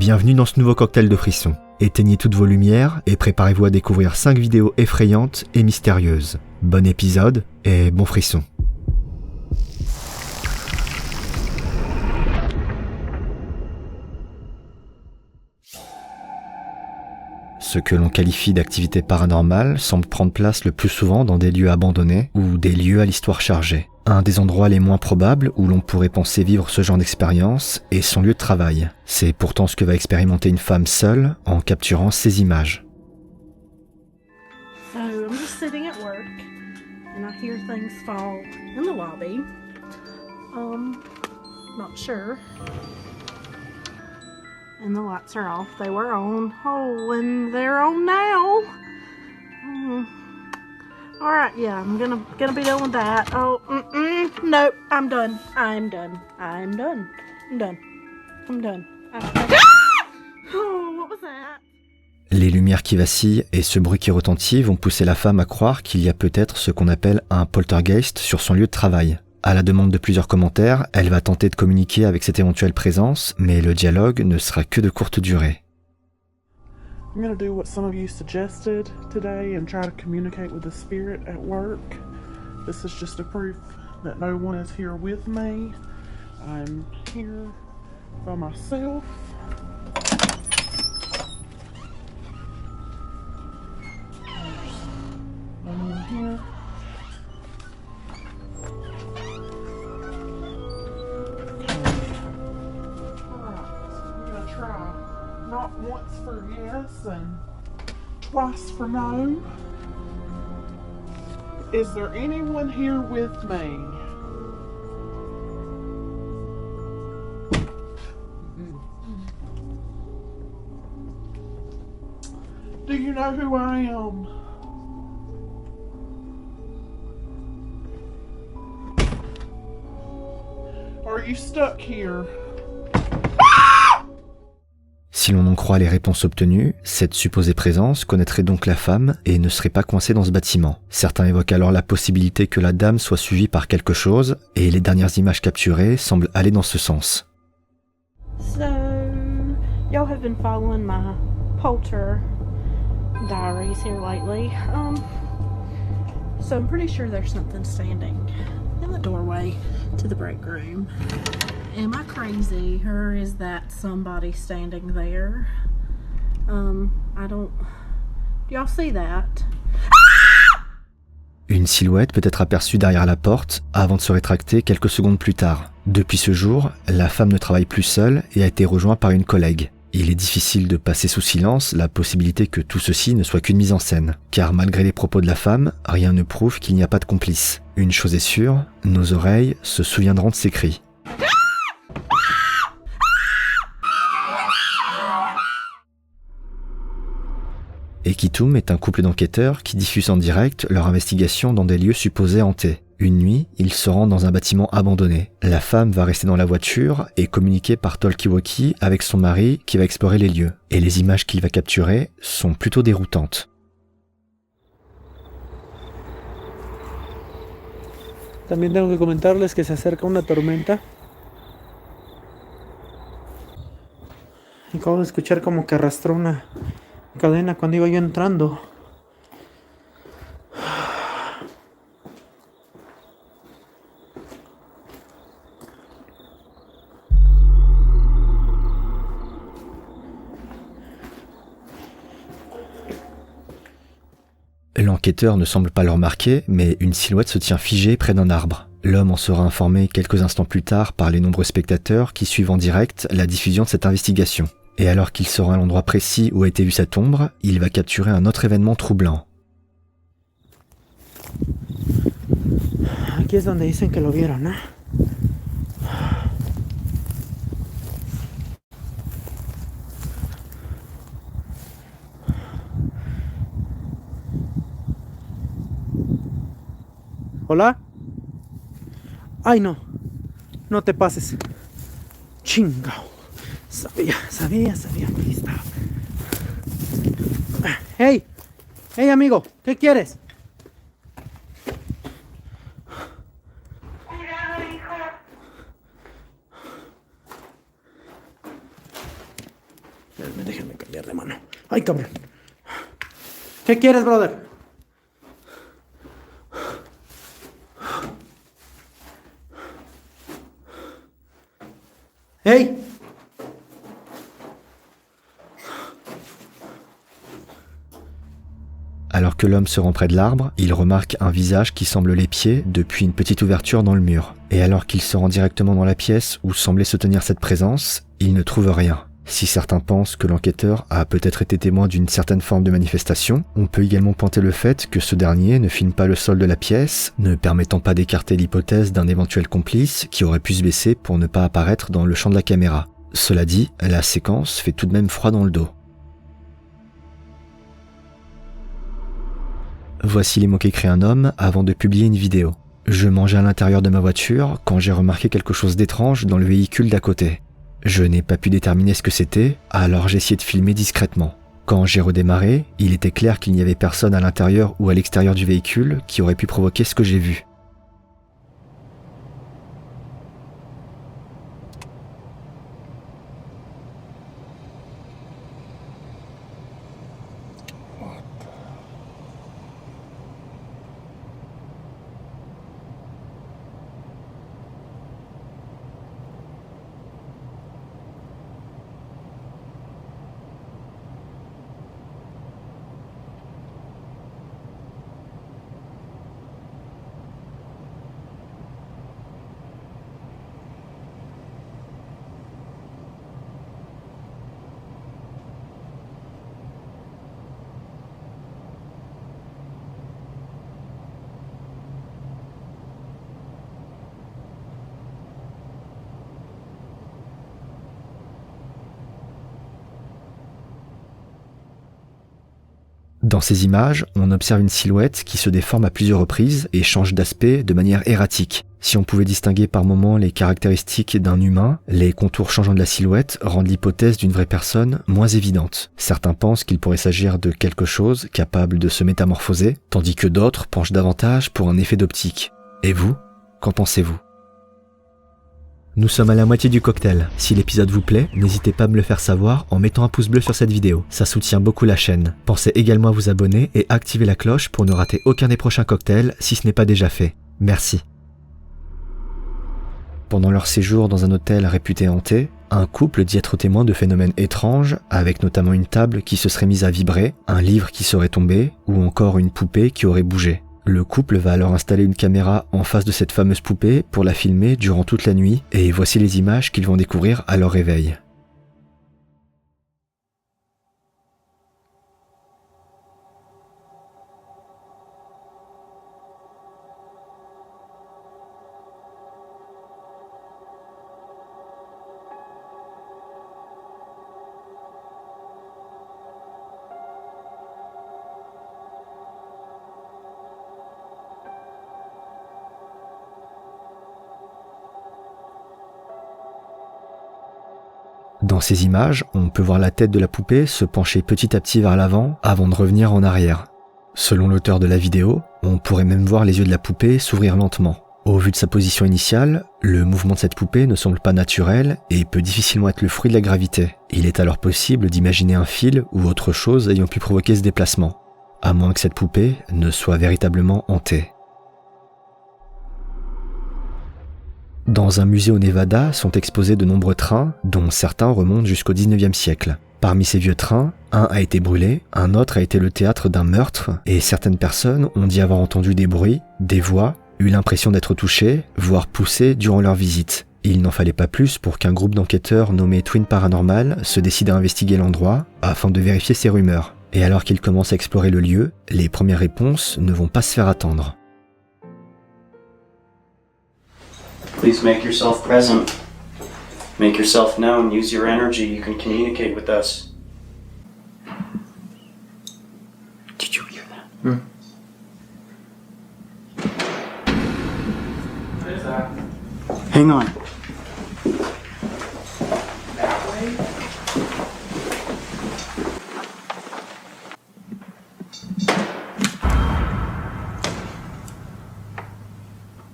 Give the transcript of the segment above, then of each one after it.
Bienvenue dans ce nouveau cocktail de frissons. Éteignez toutes vos lumières et préparez-vous à découvrir 5 vidéos effrayantes et mystérieuses. Bon épisode et bon frisson. Ce que l'on qualifie d'activité paranormale semble prendre place le plus souvent dans des lieux abandonnés ou des lieux à l'histoire chargée. Un des endroits les moins probables où l'on pourrait penser vivre ce genre d'expérience est son lieu de travail. C'est pourtant ce que va expérimenter une femme seule en capturant ces images. So I'm just sitting at work and I hear things fall in the lobby. Not sure. And the lights are off. They were on. Oh, and they're on now. All right, yeah, I'm gonna be done with that. Oh, nope, I'm done. Oh, what was that? Les lumières qui vacillent et ce bruit qui retentit vont pousser la femme à croire qu'il y a peut-être ce qu'on appelle un poltergeist sur son lieu de travail. À la demande de plusieurs commentaires, elle va tenter de communiquer avec cette éventuelle présence, mais le dialogue ne sera que de courte durée. I'm going to do what some of you suggested today and try to communicate with the spirit at work. This is just a proof that no one is here with me. I'm here by myself. There's no one here. Not once for yes and twice for no. Is there anyone here with me? Do you know who I am? Are you stuck here? Si l'on en croit les réponses obtenues, cette supposée présence connaîtrait donc la femme et ne serait pas coincée dans ce bâtiment. Certains évoquent alors la possibilité que la dame soit suivie par quelque chose, et les dernières images capturées semblent aller dans ce sens. So, y'all have been following my polter diaries here lately. So I'm pretty sure there's something standing in the doorway to the break room. Am I crazy, or is that somebody standing there? Do y'all see that? Une silhouette peut être aperçue derrière la porte avant de se rétracter quelques secondes plus tard. Depuis ce jour, la femme ne travaille plus seule et a été rejointe par une collègue. Il est difficile de passer sous silence la possibilité que tout ceci ne soit qu'une mise en scène, car malgré les propos de la femme, rien ne prouve qu'il n'y a pas de complice. Une chose est sûre, nos oreilles se souviendront de ces cris. Equitum est un couple d'enquêteurs qui diffusent en direct leur investigation dans des lieux supposés hantés. Une nuit, ils se rendent dans un bâtiment abandonné. La femme va rester dans la voiture et communiquer par talkie-walkie avec son mari qui va explorer les lieux. Et les images qu'il va capturer sont plutôt déroutantes. También tengo que comentarles que se acerca una tormenta. Acabo de escuchar como que arrastró una cadena cuando iba yo entrando. L'enquêteur ne semble pas le remarquer, mais une silhouette se tient figée près d'un arbre. L'homme en sera informé quelques instants plus tard par les nombreux spectateurs qui suivent en direct la diffusion de cette investigation. Et alors qu'il sera à l'endroit précis où a été vue cette ombre, il va capturer un autre événement troublant. Aquí es donde dicen que lo vieron, ¿eh? ¿Hola? Ay, no. No te pases. Chingao. Sabía que ahí estaba. Hey, amigo, ¿qué quieres? Cuidado, hijo. Déjame cambiar de mano. ¡Ay, cabrón! ¿Qué quieres, brother? ¡Hey! Alors que l'homme se rend près de l'arbre, il remarque un visage qui semble l'épier depuis une petite ouverture dans le mur. Et alors qu'il se rend directement dans la pièce où semblait se tenir cette présence, il ne trouve rien. Si certains pensent que l'enquêteur a peut-être été témoin d'une certaine forme de manifestation, on peut également pointer le fait que ce dernier ne filme pas le sol de la pièce, ne permettant pas d'écarter l'hypothèse d'un éventuel complice qui aurait pu se baisser pour ne pas apparaître dans le champ de la caméra. Cela dit, la séquence fait tout de même froid dans le dos. Voici les mots qu'écrit un homme avant de publier une vidéo. Je mangeais à l'intérieur de ma voiture quand j'ai remarqué quelque chose d'étrange dans le véhicule d'à côté. Je n'ai pas pu déterminer ce que c'était, alors j'ai essayé de filmer discrètement. Quand j'ai redémarré, il était clair qu'il n'y avait personne à l'intérieur ou à l'extérieur du véhicule qui aurait pu provoquer ce que j'ai vu. Dans ces images, on observe une silhouette qui se déforme à plusieurs reprises et change d'aspect de manière erratique. Si on pouvait distinguer par moments les caractéristiques d'un humain, les contours changeants de la silhouette rendent l'hypothèse d'une vraie personne moins évidente. Certains pensent qu'il pourrait s'agir de quelque chose capable de se métamorphoser, tandis que d'autres penchent davantage pour un effet d'optique. Et vous, qu'en pensez-vous ? Nous sommes à la moitié du cocktail. Si l'épisode vous plaît, n'hésitez pas à me le faire savoir en mettant un pouce bleu sur cette vidéo. Ça soutient beaucoup la chaîne. Pensez également à vous abonner et activer la cloche pour ne rater aucun des prochains cocktails si ce n'est pas déjà fait. Merci. Pendant leur séjour dans un hôtel réputé hanté, un couple dit être témoin de phénomènes étranges, avec notamment une table qui se serait mise à vibrer, un livre qui serait tombé, ou encore une poupée qui aurait bougé. Le couple va alors installer une caméra en face de cette fameuse poupée pour la filmer durant toute la nuit, et voici les images qu'ils vont découvrir à leur réveil. Dans ces images, on peut voir la tête de la poupée se pencher petit à petit vers l'avant avant de revenir en arrière. Selon l'auteur de la vidéo, on pourrait même voir les yeux de la poupée s'ouvrir lentement. Au vu de sa position initiale, le mouvement de cette poupée ne semble pas naturel et peut difficilement être le fruit de la gravité. Il est alors possible d'imaginer un fil ou autre chose ayant pu provoquer ce déplacement, à moins que cette poupée ne soit véritablement hantée. Dans un musée au Nevada sont exposés de nombreux trains, dont certains remontent jusqu'au 19e siècle. Parmi ces vieux trains, un a été brûlé, un autre a été le théâtre d'un meurtre, et certaines personnes ont dit avoir entendu des bruits, des voix, eu l'impression d'être touchées, voire poussées durant leur visite. Il n'en fallait pas plus pour qu'un groupe d'enquêteurs nommé Twin Paranormal se décide à investiguer l'endroit afin de vérifier ces rumeurs. Et alors qu'ils commencent à explorer le lieu, les premières réponses ne vont pas se faire attendre. Please make yourself present. Make yourself known. Use your energy. You can communicate with us. Did you hear that? What is that? Hang on. That way?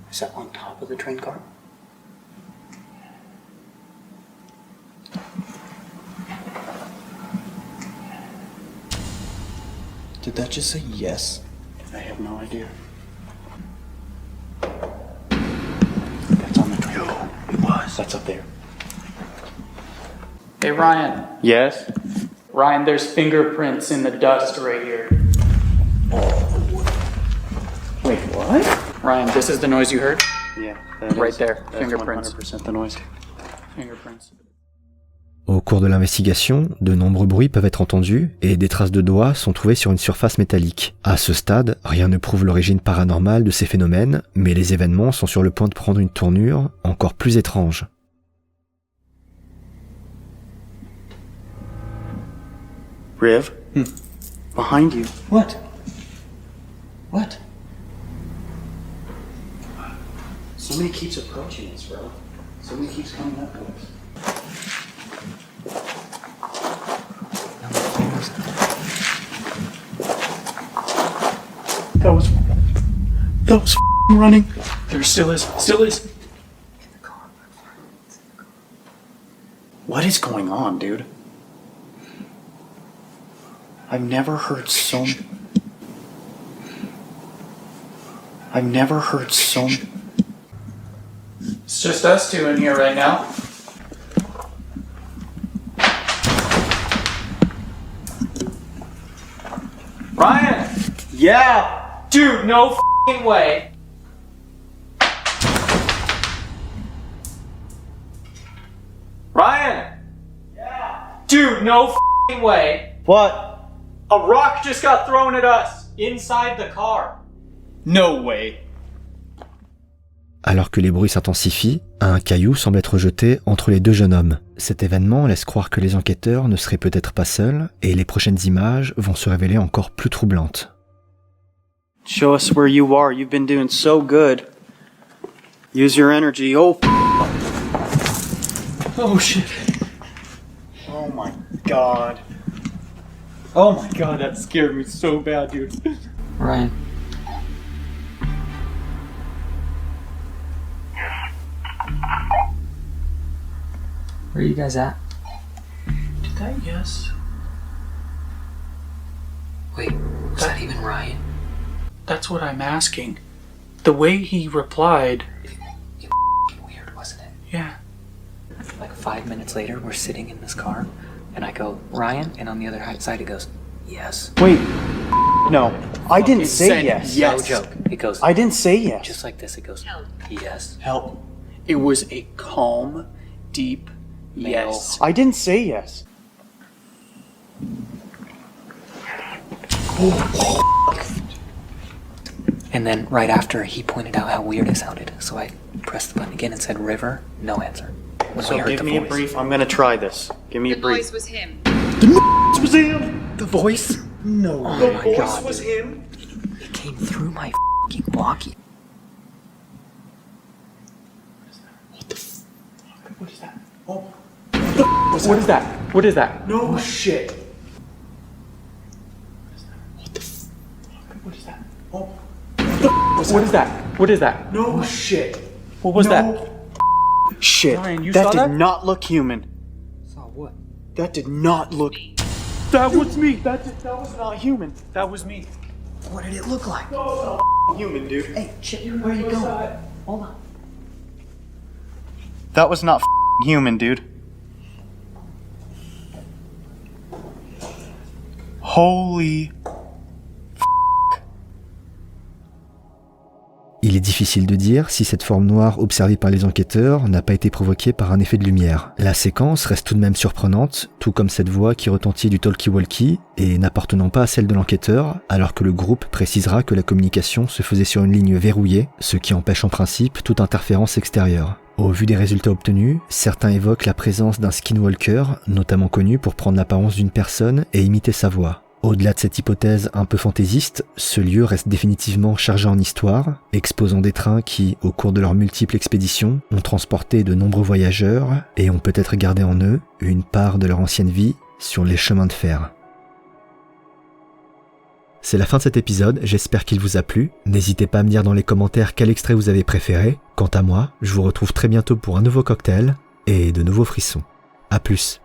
Is that on top of the train car? Did that just say yes? I have no idea. That's on the trail. It was. That's up there. Hey, Ryan. Yes? Ryan, there's fingerprints in the dust right here. Wait, what? Ryan, this is the noise you heard? Yeah, Right there. That's Fingerprints. 100% the noise. Fingerprints. Au cours de l'investigation, de nombreux bruits peuvent être entendus et des traces de doigts sont trouvées sur une surface métallique. À ce stade, rien ne prouve l'origine paranormale de ces phénomènes, mais les événements sont sur le point de prendre une tournure encore plus étrange. Riv? Behind you. What? What? Somebody keeps approaching us, bro. Somebody keeps coming up to us. That was f***ing running. There still is. Still is. What is going on, dude? I've never heard so. It's just us two in here right now. Ryan! Yeah! Dude, no f***ing way. Ryan! Yeah! Dude, no f***ing way. What? A rock just got thrown at us inside the car. No way. Alors que les bruits s'intensifient, un caillou semble être jeté entre les deux jeunes hommes. Cet événement laisse croire que les enquêteurs ne seraient peut-être pas seuls, et les prochaines images vont se révéler encore plus troublantes. Show us where you are. You've been doing so good. Use your energy. Oh shit. Oh my god. Oh my god, that scared me so bad, dude. Ryan. Where are you guys at? Did that yes? Wait, was that even Ryan? That's what I'm asking. The way he replied. It weird, wasn't it? Yeah. Like 5 minutes later, we're sitting in this car, and I go, Ryan, and on the other side it goes, yes. Wait. No. I didn't say said yes. yes. No joke. It goes, I didn't say yes. just like this, it goes, yes. Help. It was a calm, deep yes. I didn't say yes. And then right after, he pointed out how weird it sounded, so I pressed the button again and said, River, no answer. When So we heard give the me a voice. brief. I'm gonna try this. Give me a The brief. noise was him. It was him. The voice? No. Oh The my voice God, was dude. him. It came through my f***ing walkie. What is that? Oh. What is that? What is that? No shit. What is that? Oh. What is that? What is that? No shit. What was that? Shit. Ryan, you that saw did that? not look human. Saw what? That did not look. That was me. That was not human. That was me. What did it look like? Human, dude. Hey, Chip, where are you going? Hold on. That was not human, dude. Holy. Il est difficile de dire si cette forme noire observée par les enquêteurs n'a pas été provoquée par un effet de lumière. La séquence reste tout de même surprenante, tout comme cette voix qui retentit du talkie-walkie et n'appartenant pas à celle de l'enquêteur, alors que le groupe précisera que la communication se faisait sur une ligne verrouillée, ce qui empêche en principe toute interférence extérieure. Au vu des résultats obtenus, certains évoquent la présence d'un skinwalker, notamment connu pour prendre l'apparence d'une personne et imiter sa voix. Au-delà de cette hypothèse un peu fantaisiste, ce lieu reste définitivement chargé en histoire, exposant des trains qui, au cours de leurs multiples expéditions, ont transporté de nombreux voyageurs et ont peut-être gardé en eux une part de leur ancienne vie sur les chemins de fer. C'est la fin de cet épisode, j'espère qu'il vous a plu. N'hésitez pas à me dire dans les commentaires quel extrait vous avez préféré. Quant à moi, je vous retrouve très bientôt pour un nouveau cocktail et de nouveaux frissons. A plus.